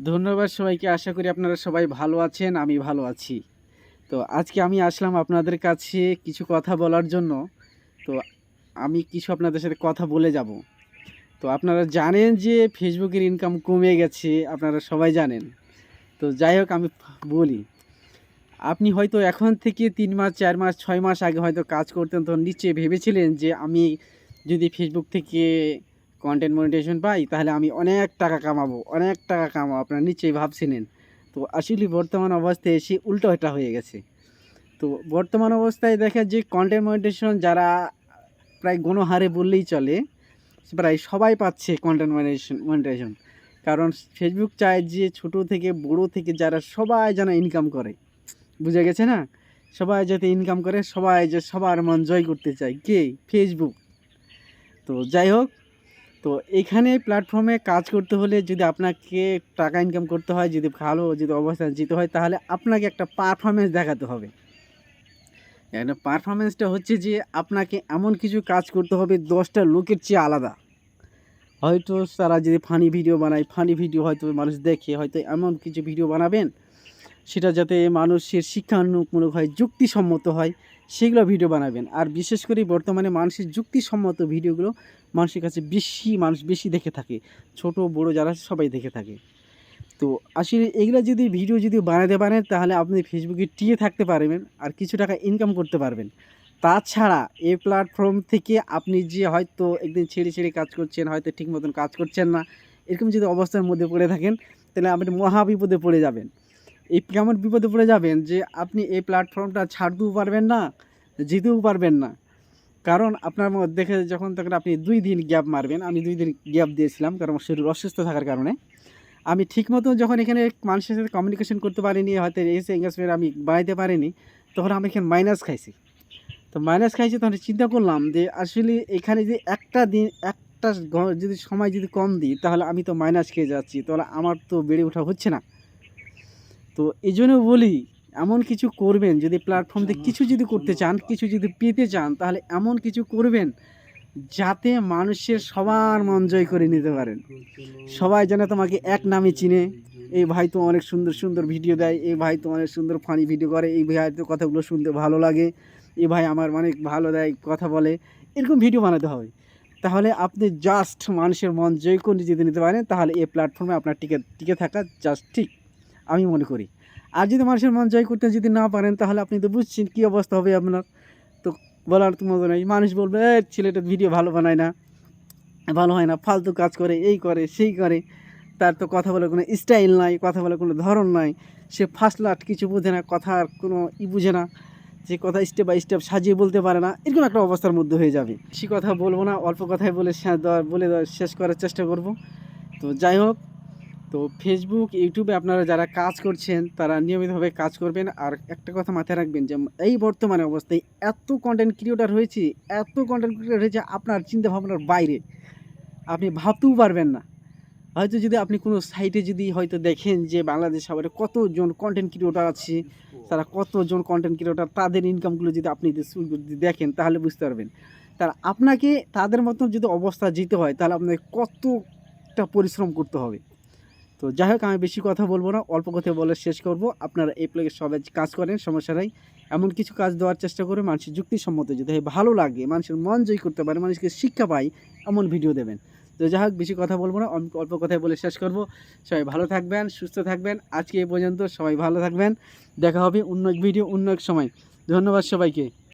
ধন্যবাদ সবাইকে। আশা করি আপনারা সবাই ভালো আছেন, আমি ভালো আছি। তো আজকে আমি আসলাম আপনাদের কাছে কিছু কথা বলার জন্য। তো আমি কিছু আপনাদের সাথে কথা বলে যাব। তো আপনারা জানেন যে ফেসবুকের ইনকাম কমে গেছে, আপনারা সবাই জানেন। তো যাই হোক আমি বলি, আপনি হয়তো এখন থেকে ৩ মাস, ৪ মাস, ৬ মাস আগে হয়তো কাজ করতেন, তো নিশ্চয়ই ভেবেছিলেন যে আমি যদি ফেসবুক থেকে কন্টেন্ট মনিটাইজেশন পাই তাহলে আমি অনেক টাকা কামাবো, অনেক টাকা কামাবো। আপনারা নিশ্চয়ই ভাবছিলেন। তো আসলে বর্তমান অবস্থায় এসে উল্টোটা হয়ে গেছে। তো বর্তমান অবস্থায় দেখা যে কন্টেন্ট মনিটাইজেশন যারা প্রায় গণহারে বললেই চলে, প্রায় সবাই পাচ্ছে কন্টেন্ট মনিটাইজেশন। কারণ ফেসবুক চায় যে ছোট থেকে বড় থেকে যারা সবাই যেন ইনকাম করে। বুঝা গেছে না? সবাই যাতে ইনকাম করে, সবাই যে সবার মন জয় করতে চায়। কে? ফেসবুক। তো যাই হোক, তো এখানে প্ল্যাটফর্মে কাজ করতে হলে যদি আপনাকে টাকা ইনকাম করতে হয়, যদি ভালো যদি অবস্থানে যেতে হয়, তাহলে আপনাকে একটা পারফরম্যান্স দেখাতে হবে। একটা পারফরম্যান্সটা হচ্ছে যে আপনাকে এমন কিছু কাজ করতে হবে 10টা লোকের চেয়ে আলাদা। হয়তো তারা যদি ফানি ভিডিও বানায়, ফানি ভিডিও হয়তো মানুষ দেখে, হয়তো এমন কিছু ভিডিও বানাবেন সেটা যাতে মানুষের শিক্ষামূলক হয়, যুক্তিসম্মত হয়, সেগুলো ভিডিও বানাবেন। আর বিশেষ করে বর্তমানে মানুষের যুক্তিসম্মত ভিডিওগুলো মানুষের কাছে মানুষ বেশি দেখে থাকে। ছোট বড় যারা আছে সবাই দেখে থাকে। তো আসলে এগুলো যদি ভিডিও যদি বানাতে পারেন তাহলে আপনি ফেসবুকে টিকে থাকতে পারবেন আর কিছু টাকা ইনকাম করতে পারবেন। তাছাড়া এই প্ল্যাটফর্ম থেকে আপনি যে হয়তো একদিন ছেড়ে কাজ করছেন, হয়তো ঠিক মতন কাজ করছেন না, এরকম যদি অবস্থার মধ্যে পড়ে থাকেন তাহলে আপনি মহা বিপদে পড়ে যাবেন। এই কেমন বিপদে পড়ে যাবেন যে আপনি এই প্ল্যাটফর্মটা ছাড়তেও পারবেন না, যেতেও পারবেন না। কারণ আপনার দেখে যখন তখন আপনি 2 দিন গ্যাপ মারবেন। আমি 2 দিন গ্যাপ দিয়েছিলাম কারণ আমার শরীর অসুস্থ থাকার কারণে। আমি ঠিকমতো যখন এখানে মানুষের সাথে কমিউনিকেশন করতে পারিনি, হয়তো এঙ্গেজমেন্ট আমি বানাইতে পারিনি, তখন আমি এখানে মাইনাস খাইছি। তো মাইনাস খাইছি তখন চিন্তা করলাম যে আসলে এখানে যে একটা দিন একটা যদি সময় যদি কম দিই তাহলে আমি তো মাইনাস খেয়ে যাচ্ছি, তাহলে আমার তো বেড়ে ওঠা হচ্ছে না। তো এই জন্য বলি, এমন কিছু করবেন যদি প্ল্যাটফর্ম থেকে কিছু যদি করতে চান, কিছু যদি পেতে চান, তাহলে এমন কিছু করবেন যাতে মানুষের সবার মন জয় করে নিতে পারেন। সবাই যেন তোমাকে এক নামে চিনে, এই ভাই তো অনেক সুন্দর সুন্দর ভিডিও দেয়, এই ভাই তো অনেক সুন্দর ফানি ভিডিও করে, এই ভাই তো কথাগুলো শুনতে ভালো লাগে, এই ভাই আমার অনেক ভালো দেয় কথা বলে, এরকম ভিডিও বানাতে হবে। তাহলে আপনি জাস্ট মানুষের মন জয় করে যদি নিতে পারেন তাহলে এই প্ল্যাটফর্মে আপনার টিকে টিকে থাকা জাস্ট ঠিক, আমি মনে করি। আর যদি মানুষের মন জয় করতে যদি না পারেন তাহলে আপনি তো বুঝছেন কী অবস্থা হবে আপনার। তো বলার তো মতো নেই, মানুষ বলবে ছেলেটা ভিডিও ভালো বানায় না, ভালো হয় না, ফালতু কাজ করে, এই করে সেই করে, তার তো কথা বলার কোনো স্টাইল নাই, কথা বলার কোনো ধরন নাই, সে ফার্স্ট লাস্ট কিছু বোঝে না, কথার কোনো বুঝে না, যে কথা স্টেপ বাই স্টেপ সাজিয়ে বলতে পারে না, এরকম একটা অবস্থার মধ্যে হয়ে যাবে। বেশি কথা বলবো না, অল্প কথায় বলে শেষ করার চেষ্টা করব। তো যাই হোক, তো ফেসবুক ইউটিউবে আপনারা যারা কাজ করছেন তারা নিয়মিতভাবে কাজ করবেন। আর একটা কথা মাথায় রাখবেন যে এই বর্তমানে অবস্থায় এত কন্টেন্ট ক্রিয়েটার হয়েছে, এত কন্টেন্ট ক্রিয়েটার হয়েছে আপনার চিন্তাভাবনার বাইরে, আপনি ভাবতেও পারবেন না। হয়তো যদি আপনি কোনো সাইটে যদি হয়তো দেখেন যে বাংলাদেশ শহরে কতজন কন্টেন্ট ক্রিয়েটার আছে, তারা কতজন কন্টেন্ট ক্রিয়েটার, তাদের ইনকামগুলো যদি আপনি যদি দেখেন তাহলে বুঝতে পারবেন। তারা আপনাকে তাদের মতন যদি অবস্থা যেতে হয় তাহলে আপনাকে কতটা পরিশ্রম করতে হবে। তো যাই হোক, আমি বেশি কথা বলবো না, অল্প কথা বলে শেষ করব। আপনারা এই প্লেগে সবাই কাজ করেন, সমস্যা নাই। এমন কিছু কাজ দেওয়ার চেষ্টা করে মানুষের যুক্তিসম্মত যদি ভালো লাগে, মানুষের মন জয় করতে পারে, মানুষকে শিক্ষা পায় এমন ভিডিও দেবেন। তো যাই হোক, বেশি কথা বলবো না, অল্প কথায় বলে শেষ করব। সবাই ভালো থাকবেন, সুস্থ থাকবেন। আজকে এই পর্যন্ত, সবাই ভালো থাকবেন। দেখা হবে অন্য এক ভিডিও অন্য এক সময়। ধন্যবাদ সবাইকে।